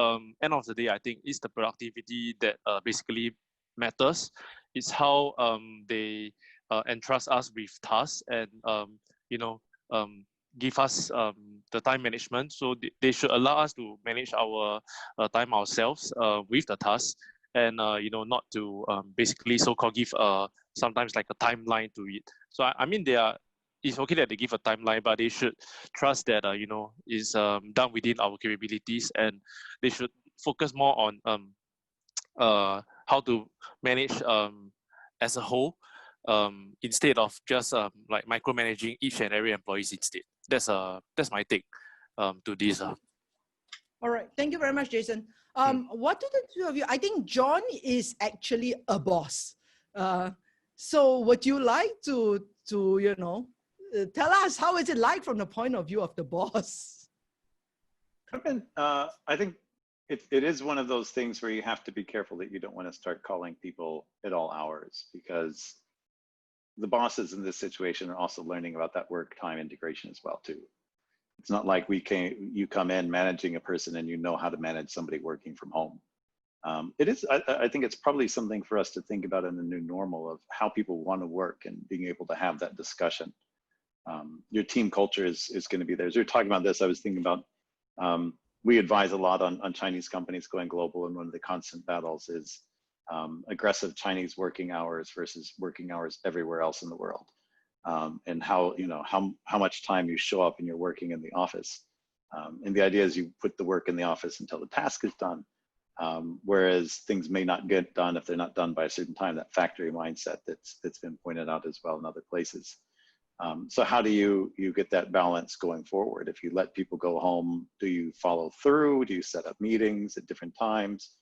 end of the day, I think it's the productivity that basically matters. It's how they entrust us with tasks and give us the time management. So they should allow us to manage our time ourselves with the tasks. And not to basically so-called give sometimes like a timeline to it. So I mean, it's okay that they give a timeline, but they should trust that is done within our capabilities, and they should focus more on how to manage as a whole, instead of just like micromanaging each and every employee instead. That's my take to this. All right. Thank you very much, Jason. What do the two of you, I think John is actually a boss. So would you like to tell us how is it like from the point of view of the boss? I think it is one of those things where you have to be careful that you don't want to start calling people at all hours, because the bosses in this situation are also learning about that work time integration as well too. It's not like you come in managing a person and you know how to manage somebody working from home. I think it's probably something for us to think about in the new normal of how people want to work and being able to have that discussion. Your team culture is going to be there. As we were talking about this, I was thinking about, we advise a lot on Chinese companies going global, and one of the constant battles is aggressive Chinese working hours versus working hours everywhere else in the world. And how much time you show up and you're working in the office. And the idea is you put the work in the office until the task is done. Whereas things may not get done if they're not done by a certain time, that factory mindset that's been pointed out as well in other places. So how do you get that balance going forward? If you let people go home, do you follow through? Do you set up meetings at different times?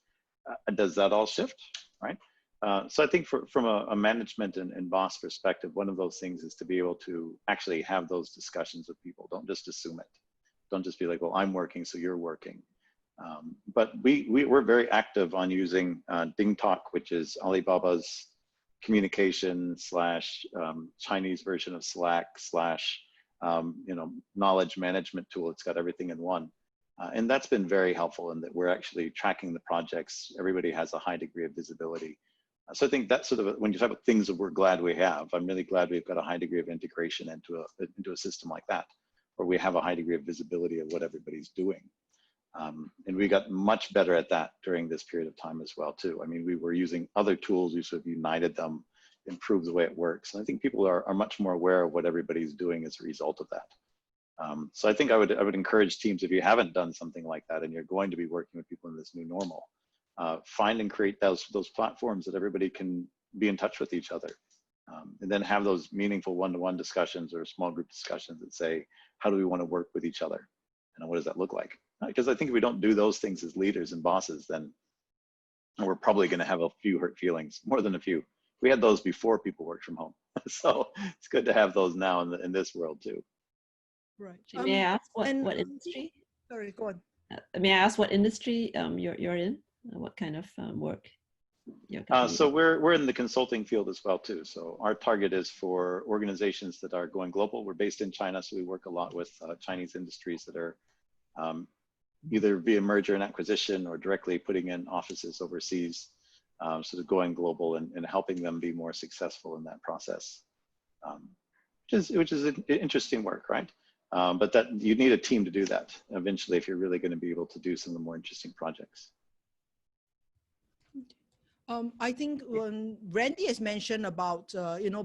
Does that all shift, right? So I think from a management and boss perspective, one of those things is to be able to actually have those discussions with people. Don't just assume it. Don't just be like, well, I'm working, so you're working. But we're very active on using DingTalk, which is Alibaba's communication / Chinese version of Slack / knowledge management tool. It's got everything in one. And that's been very helpful in that we're actually tracking the projects. Everybody has a high degree of visibility. So I think that's sort of, when you talk about things that we're glad we have, I'm really glad we've got a high degree of integration into a system like that, where we have a high degree of visibility of what everybody's doing. And we got much better at that during this period of time as well too. I mean, we were using other tools, we sort of united them, improved the way it works. And I think people are much more aware of what everybody's doing as a result of that. So I think I would encourage teams, if you haven't done something like that and you're going to be working with people in this new normal, find and create those platforms that everybody can be in touch with each other. And then have those meaningful one-to-one discussions or small group discussions that say, how do we want to work with each other? And what does that look like? Because I think if we don't do those things as leaders and bosses, then we're probably going to have a few hurt feelings, more than a few. We had those before people worked from home. So it's good to have those now in this world too. Right. May I ask what industry? Sorry, go on. May I ask what industry you're in? What kind of work? So we're in the consulting field as well too. So our target is for organizations that are going global. We're based in China, so we work a lot with Chinese industries that are either via merger and acquisition or directly putting in offices overseas, sort of going global and helping them be more successful in that process, which is interesting work, right? But that you need a team to do that eventually if you're really going to be able to do some of the more interesting projects. I think when Randy has mentioned about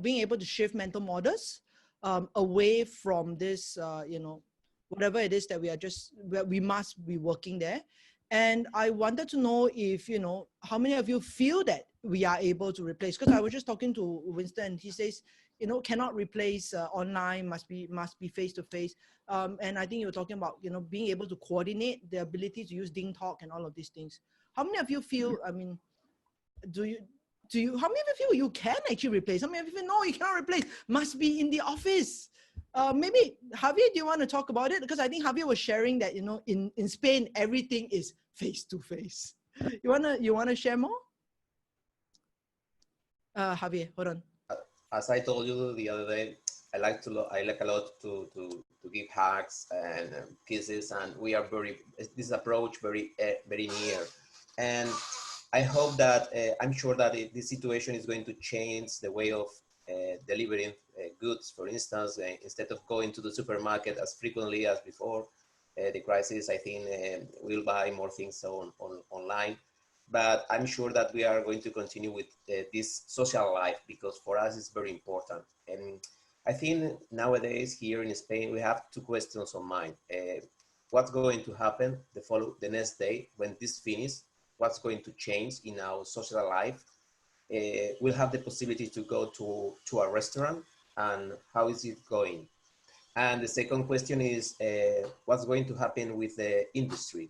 being able to shift mental models away from this whatever it is that we must be working there. And I wanted to know if how many of you feel that we are able to replace, because I was just talking to Winston, he says cannot replace online, must be face to face. And I think you were talking about being able to coordinate, the ability to use DingTalk and all of these things. How many of you feel, I mean, do you how many of you feel you can actually replace? How many of you feel no, you cannot replace, must be in the office? Maybe Javier, do you want to talk about it? Because I think Javier was sharing that in Spain everything is face to face. You wanna share more? Javier, hold on. As I told you the other day, I like a lot to give hugs and kisses, and we are this approach very near, and I hope that I'm sure that this situation is going to change the way of delivering goods. For instance, instead of going to the supermarket as frequently as before the crisis, I think we'll buy more things online. But I'm sure that we are going to continue with this social life, because for us it's very important. And I think nowadays here in Spain we have two questions on mind: what's going to happen the next day when this finishes? What's going to change in our social life? We'll have the possibility to go to a restaurant, and how is it going? And the second question is, what's going to happen with the industry?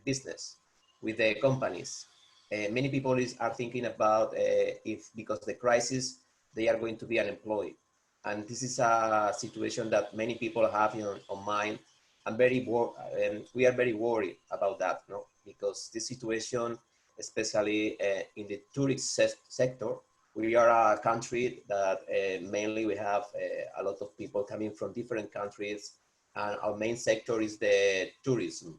business, with the companies. Many people are thinking about if because the crisis, they are going to be unemployed. And this is a situation that many people have on mind. We are very worried about that, no? Because this situation, especially in the tourist sector, we are a country that mainly we have a lot of people coming from different countries, and our main sector is the tourism.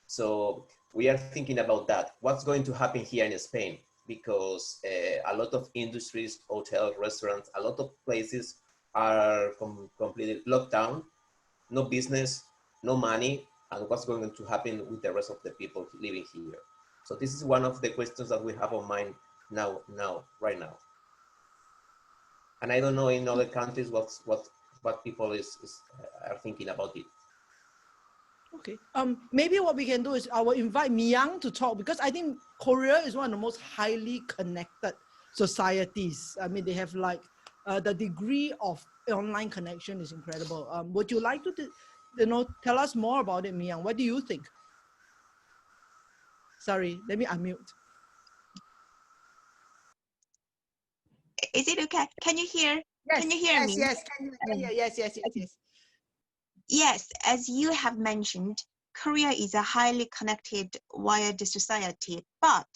So we are thinking about that. What's going to happen here in Spain? Because a lot of industries, hotels, restaurants, a lot of places are completely locked down, no business, no money, and what's going to happen with the rest of the people living here? So this is one of the questions that we have on mind right now. And I don't know in other countries what people are thinking about it. Okay. Maybe what we can do is I will invite Myung to talk, because I think Korea is one of the most highly connected societies. I mean, they have like the degree of online connection is incredible. Would you like to, tell us more about it, Myung? What do you think? Sorry, let me unmute. Is it okay? Can you hear? Yes, can you hear me? Yes, yes. Yes, as you have mentioned, Korea is a highly connected wired society. But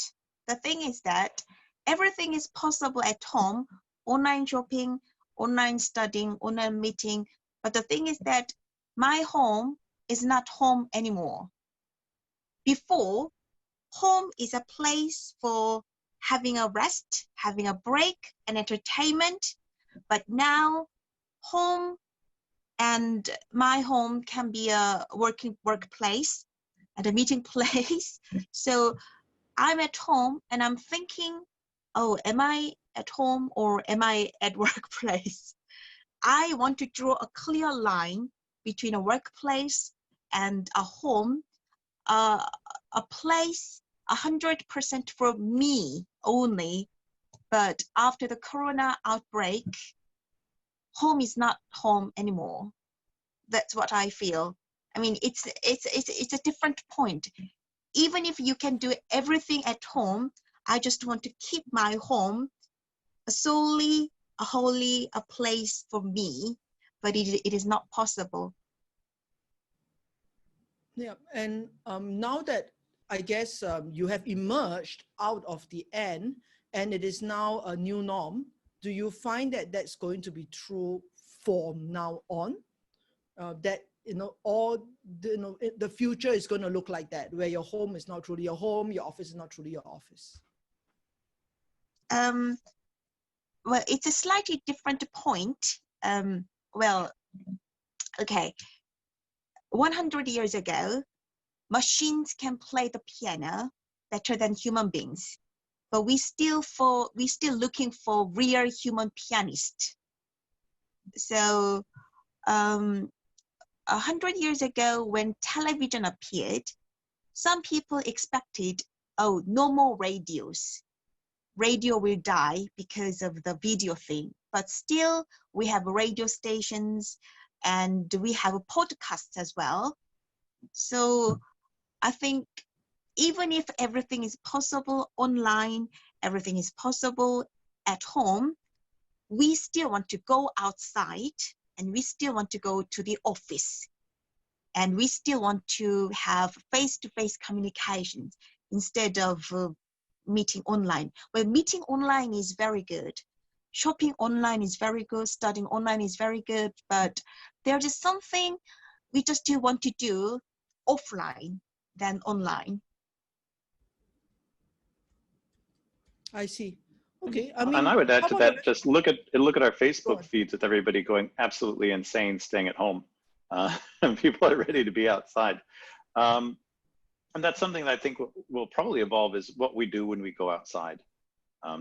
the thing is that everything is possible at home, online shopping, online studying, online meeting. But the thing is that my home is not home anymore. Before, home is a place for having a rest, having a break, and entertainment. But now, home and my home can be a workplace and a meeting place. So I'm at home and I'm thinking, oh, am I at home or am I at workplace? I want to draw a clear line between a workplace and a home, a place 100% for me only. But after the corona outbreak, home is not home anymore. That's what I feel. I mean, it's a different point. Even if you can do everything at home, I just want to keep my home solely a place for me, but it is not possible. Yeah, and now that I guess you have emerged out of the end and it is now a new norm, do you find that that's going to be true from now on? That the future is going to look like that, where your home is not truly your home, your office is not truly your office? Well, it's a slightly different point. Well, okay. 100 years ago, machines can play the piano better than human beings, but we still looking for real human pianist. So 100 years ago, when television appeared, some people expected, oh, no more radios. Radio will die because of the video thing. But still, we have radio stations and we have a podcast as well. So I think even if everything is possible online, everything is possible at home, we still want to go outside and we still want to go to the office. And we still want to have face-to-face communications instead of meeting online. Well, meeting online is very good. Shopping online is very good. Studying online is very good. But there is something we just still want to do offline than online. I see. Okay. I And mean, I would add how to about that, just look at our Facebook feeds with everybody going absolutely insane, staying at home. And people are ready to be outside. And that's something that I think will probably evolve, is what we do when we go outside.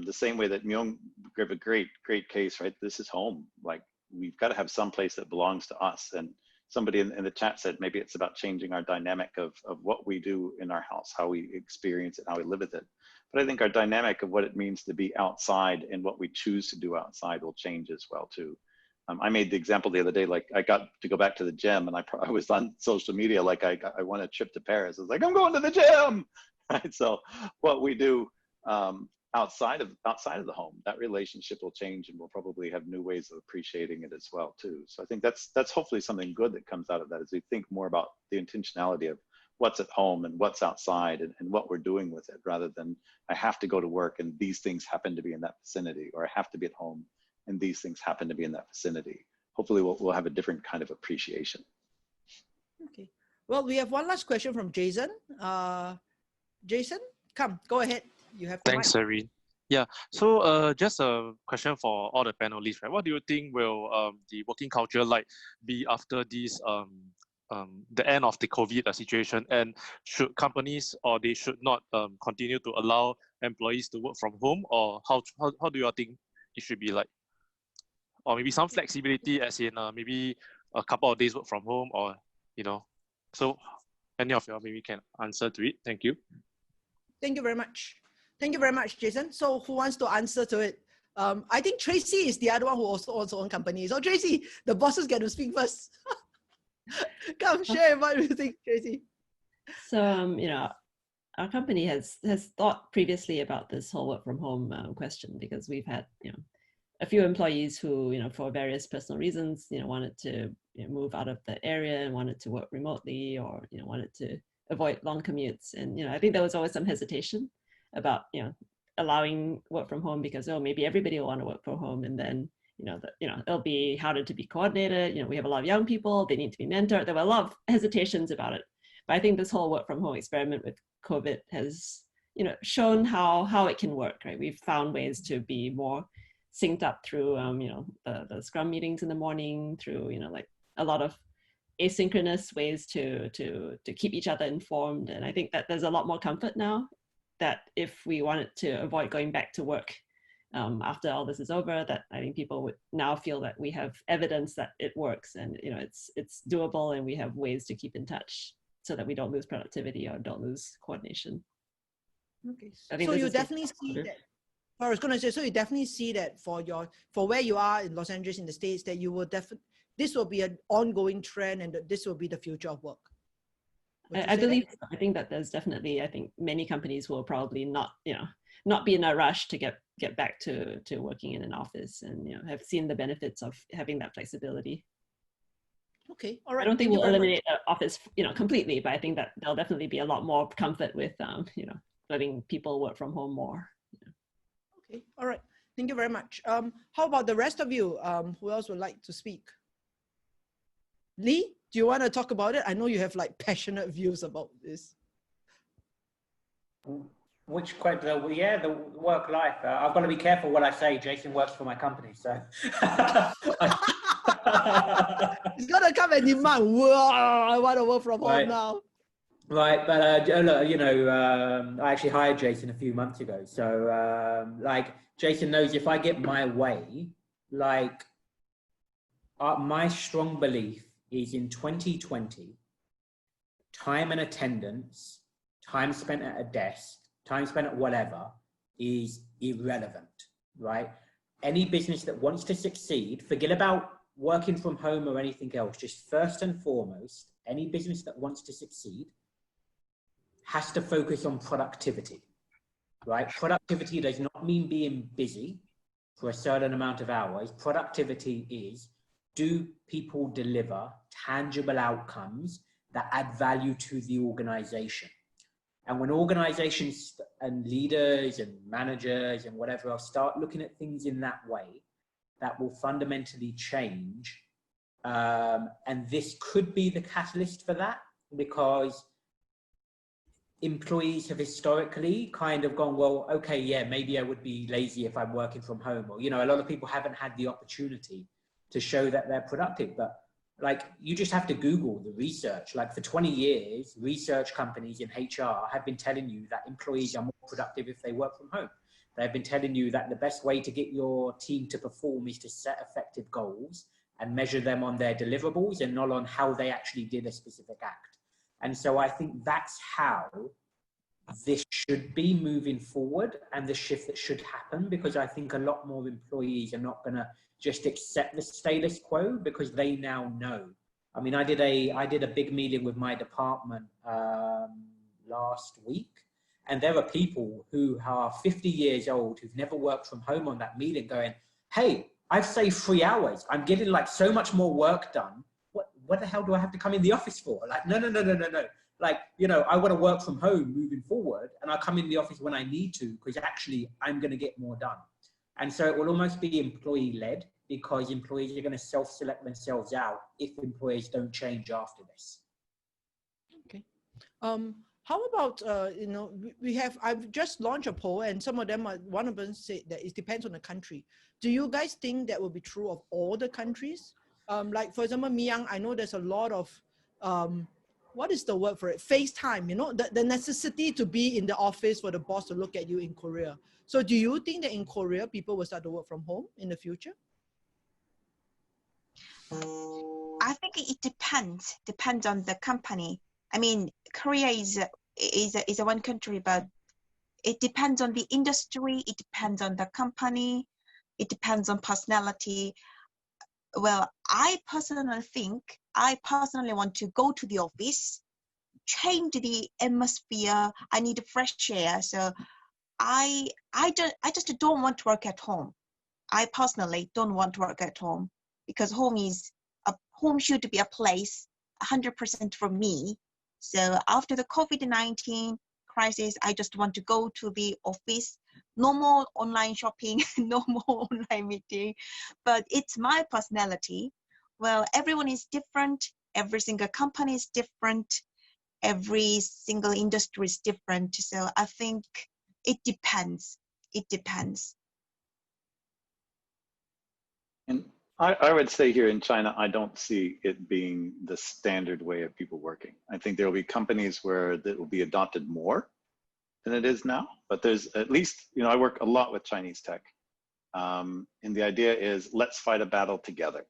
The same way that Myung gave a great case, right? This is home. Like, we've got to have some place that belongs to us. And somebody in the chat said maybe it's about changing our dynamic of what we do in our house, how we experience it, how we live with it. But I think our dynamic of what it means to be outside and what we choose to do outside will change as well too. I made the example the other day, like I got to go back to the gym, and I was on social media, like I won a trip to Paris. I was like, I'm going to the gym, right? So what we do outside of the home, that relationship will change, and we'll probably have new ways of appreciating it as well too. So I think that's hopefully something good that comes out of that, as we think more about the intentionality of what's at home and what's outside, and what we're doing with it, rather than I have to go to work and these things happen to be in that vicinity, or I have to be at home and these things happen to be in that vicinity. Hopefully we'll have a different kind of appreciation. Okay. Well, we have one last question from Jason. Jason, come, go ahead. You have. Thanks, Serene. Yeah. So just a question for all the panelists, right? What do you think will the working culture like be after this the end of the COVID situation? And should companies, or they should not continue to allow employees to work from home, or how do you think it should be like? Or maybe some flexibility, as in maybe a couple of days work from home, or so any of you maybe can answer to it. Thank you. Thank you very much. Thank you very much, Jason. So who wants to answer to it? I think Tracy is the other one who also owns company. So Tracy, the bosses get to speak first. Come share what you think, Tracy. So our company has thought previously about this whole work from home question, because we've had a few employees who for various personal reasons wanted to move out of the area and wanted to work remotely, or wanted to avoid long commutes. And I think there was always some hesitation about allowing work from home, because maybe everybody will want to work from home, and then it'll be harder to be coordinated. We have a lot of young people, they need to be mentored. There were a lot of hesitations about it, but I think this whole work from home experiment with COVID has shown how it can work, right? We've found ways to be more synced up through the Scrum meetings in the morning, through like a lot of asynchronous ways to keep each other informed. And I think that there's a lot more comfort now, that if we wanted to avoid going back to work after all this is over, that I think people would now feel that we have evidence that it works, and it's doable, and we have ways to keep in touch so that we don't lose productivity or don't lose coordination. Okay, so you definitely see that. I was going to say, so you definitely see that for where you are in Los Angeles, in the States, that you will definitely, this will be an ongoing trend, and that this will be the future of work. I believe so. I think that there's definitely, I think many companies will probably not be in a rush to get back to working in an office, and have seen the benefits of having that flexibility. Okay, all right. I don't think we'll eliminate the office completely, but I think that there'll definitely be a lot more comfort with letting people work from home more. Okay, all right. Thank you very much. How about the rest of you? Who else would like to speak? Lee, do you want to talk about it? I know you have like passionate views about this. Which quite the work life. I've got to be careful what I say. Jason works for my company, so. He's gonna come and demand. Whoa, I want to work from home now. Right, but I actually hired Jason a few months ago. So Jason knows if I get my way, my strong belief is in 2020, time and attendance, time spent at a desk, time spent at whatever is irrelevant, right? Any business that wants to succeed, forget about working from home or anything else, just first and foremost, any business that wants to succeed has to focus on productivity, right? Productivity does not mean being busy for a certain amount of hours. Productivity is, do people deliver tangible outcomes that add value to the organization? And when organizations and leaders and managers and whatever else start looking at things in that way, that will fundamentally change. And this could be the catalyst for that, because employees have historically kind of gone, well, okay, yeah, maybe I would be lazy if I'm working from home. Or, a lot of people haven't had the opportunity to show that they're productive. But you just have to Google the research. For 20 years, research companies in HR have been telling you that employees are more productive if they work from home. They've been telling you that the best way to get your team to perform is to set effective goals and measure them on their deliverables and not on how they actually did a specific act. And so I think that's how this should be moving forward, and the shift that should happen, because I think a lot more employees are not going to just accept the status quo because they now know. I mean, I did a big meeting with my department last week, and there are people who are 50 years old who've never worked from home on that meeting going, hey, I've saved 3 hours. I'm getting like so much more work done. What the hell do I have to come in the office for? Like, no. Like, you know, I want to work from home moving forward, and I'll come in the office when I need to, because actually I'm going to get more done. And so it will almost be employee-led, because employees are going to self-select themselves out if employees don't change after this. Okay. How about, you know, I've just launched a poll, and some of them, one of them said that it depends on the country. Do you guys think that will be true of all the countries? Like, for example, Miang, I know there's a lot of, what is the word for it? FaceTime, you know, the necessity to be in the office for the boss to look at you in Korea. So do you think that in Korea, people will start to work from home in the future? I think it depends on the company. I mean, Korea is a one country, but it depends on the industry. It depends on the company. It depends on personality. Well, I personally want to go to the office, change the atmosphere. I need fresh air. So I just don't want to work at home. I personally don't want to work at home, because home should be a place 100% for me. So after the COVID-19 crisis, I just want to go to the office. No more online shopping, no more online meeting, but it's my personality. Well, everyone is different. Every single company is different. Every single industry is different. So I think it depends. It depends. And I would say here in China, I don't see it being the standard way of people working. I think there will be companies where that will be adopted more than it is now, but there's at least, you know, I work a lot with Chinese tech. And the idea is, let's fight a battle together,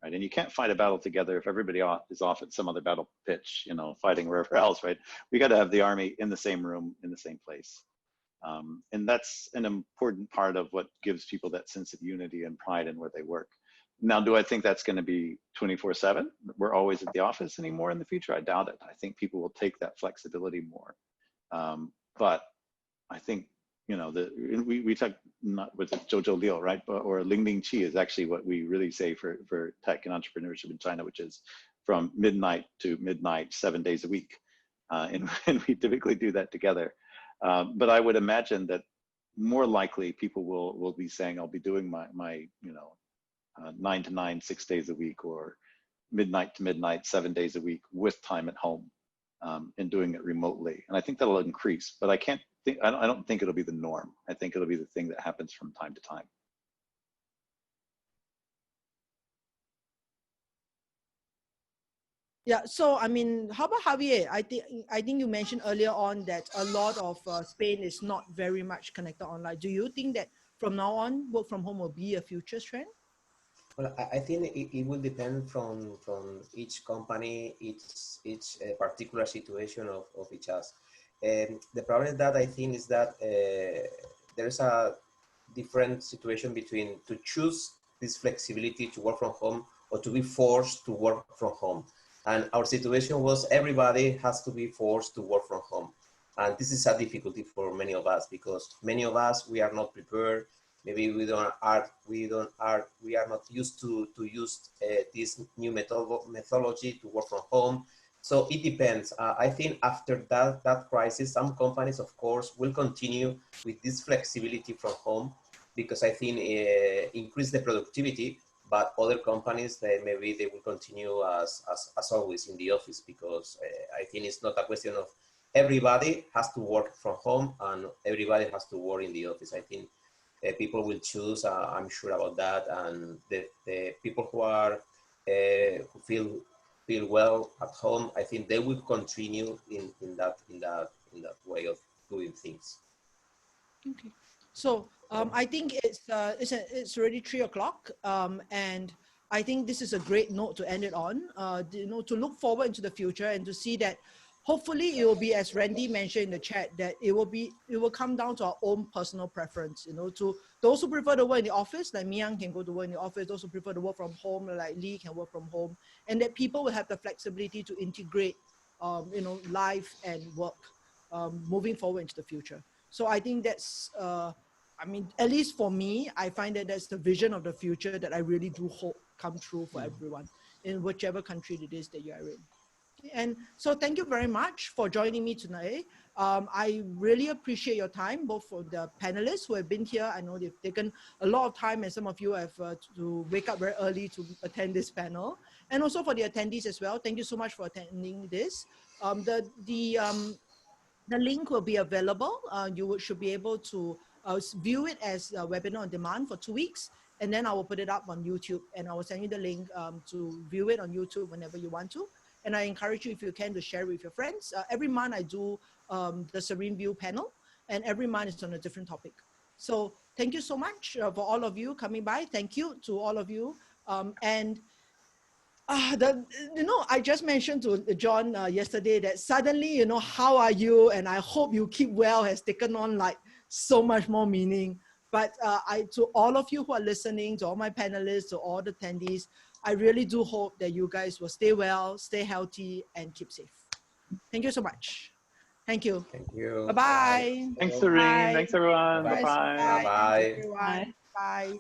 right? And you can't fight a battle together if everybody is off at some other battle pitch, you know, fighting wherever else, right? We got to have the army in the same room, in the same place. And that's an important part of what gives people that sense of unity and pride in where they work. Now, do I think that's going to be 24/7? We're always at the office anymore in the future? I doubt it. I think people will take that flexibility more. But I think, you know, we talk not with Jojo Liu, right? Or Ling Qi is actually what we really say for tech and entrepreneurship in China, which is from midnight to midnight, 7 days a week. And we typically do that together. But I would imagine that more likely people will be saying, I'll be doing my 9 to 9, 6 days a week, or midnight to midnight, 7 days a week with time at home, and doing it remotely. And I think that'll increase, but I don't think it'll be the norm. I think it'll be the thing that happens from time to time. Yeah, so I mean, how about Javier? I think you mentioned earlier on that a lot of Spain is not very much connected online. Do you think that from now on, work from home will be a future trend? Well, I think it will depend from each company, each particular situation of each us. The problem is that I think is that there's a different situation between to choose this flexibility to work from home or to be forced to work from home. And our situation was everybody has to be forced to work from home. And this is a difficulty for many of us, because many of us, we are not prepared. Maybe we are not used to use this new methodology to work from home. So it depends. I think after that crisis, some companies, of course, will continue with this flexibility from home, because I think increase the productivity. But other companies, maybe they will continue as always in the office, because I think it's not a question of everybody has to work from home and everybody has to work in the office. I think people will choose. I'm sure about that, and the people who are who feel well at home, I think they will continue in that way of doing things. Okay, so I think it's already 3 o'clock, and I think this is a great note to end it on. To look forward into the future and to see that hopefully it will be, as Randy mentioned in the chat, that it will come down to our own personal preference, to those who prefer to work in the office, like Miang can go to work in the office, those who prefer to work from home, like Lee can work from home, and that people will have the flexibility to integrate, life and work moving forward into the future. So I think that's, at least for me, I find that that's the vision of the future that I really do hope come true for everyone in whichever country it is that you are in. And so thank you very much for joining me tonight. I really appreciate your time, both for the panelists who have been here. I know they've taken a lot of time, and some of you have to wake up very early to attend this panel. And also for the attendees as well. Thank you so much for attending this. The link will be available. You should be able to view it as a webinar on demand for 2 weeks. And then I will put it up on YouTube, and I will send you the link to view it on YouTube whenever you want to. And I encourage you, if you can, to share it with your friends. Every month I do the Serene View panel, and every month it's on a different topic. So thank you so much for all of you coming by. Thank you to all of you. I just mentioned to John yesterday that suddenly, how are you? And I hope you keep well has taken on like so much more meaning. But to all of you who are listening, to all my panelists, to all the attendees, I really do hope that you guys will stay well, stay healthy, and keep safe. Thank you so much. Thank you. Thank you. Bye-bye. Thanks, Serene. Thanks, everyone. Bye-bye. Bye-bye. Everyone. Bye.